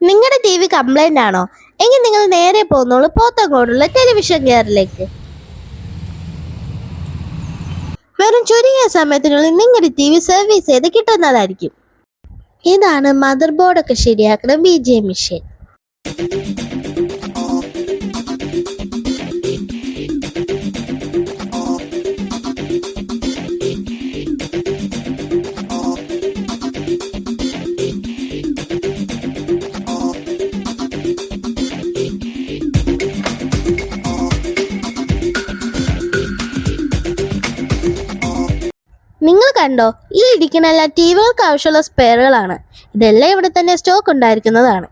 നിങ്ങളുടെ T V complaint ആണോ? എങ്കിൽ നിങ്ങൾ നേരെ പോകുന്നുള്ളൂ പോത്തങ്കോടുള്ള ടെലിവിഷൻ കെയറിലേക്ക്. വെറും ചുരുങ്ങിയ സമയത്തിനുള്ളിൽ നിങ്ങളുടെ ടി വി സർവീസ് ചെയ്ത് കിട്ടുന്നതായിരിക്കും. ഇതാണ് മദർ ബോർഡൊക്കെ ശരിയാക്കുന്ന BGA മെഷീൻ. നിങ്ങൾ കണ്ടോ, ഈ ഇരിക്കുന്ന എല്ലാ ടിവികൾക്ക് ആവശ്യമുള്ള സ്പെയറുകളാണ്. ഇതെല്ലാം ഇവിടെ തന്നെ സ്റ്റോക്ക് ഉണ്ടായിരിക്കുന്നതാണ്.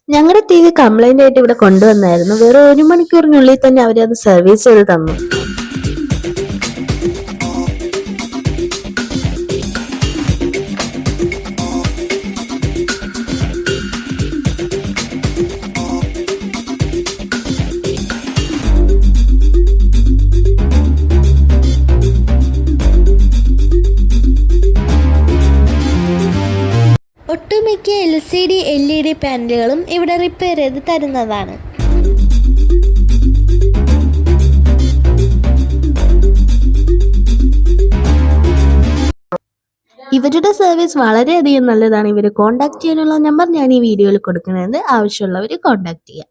ഞങ്ങളുടെ ടി വി കംപ്ലൈൻ്റ് ആയിട്ട് ഇവിടെ കൊണ്ടുവന്നായിരുന്നു. വെറും 1 മണിക്കൂറിനുള്ളിൽ തന്നെ അവരത് സർവീസ് ചെയ്ത് തന്നു. ഒട്ടുമിക്ക LCD LED പാനലുകളും ഇവിടെ റിപ്പയർ ചെയ്ത് തരുന്നതാണ്. ഇവരുടെ സർവീസ് വളരെയധികം നല്ലതാണ്. ഇവരെ കോൺടാക്ട് ചെയ്യാനുള്ള നമ്പർ ഞാൻ ഈ വീഡിയോയിൽ കൊടുക്കുന്നത്. ആവശ്യമുള്ളവർ കോൺടാക്ട് ചെയ്യാം.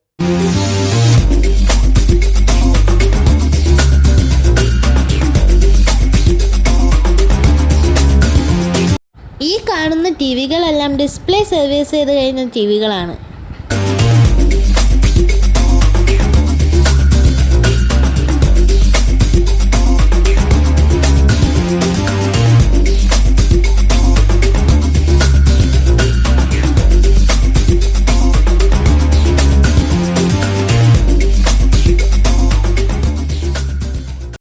ഈ കാണുന്ന ടിവികളെല്ലാം ഡിസ്പ്ലേ സർവീസ് ചെയ്ത് കഴിഞ്ഞ ടിവികളാണ്.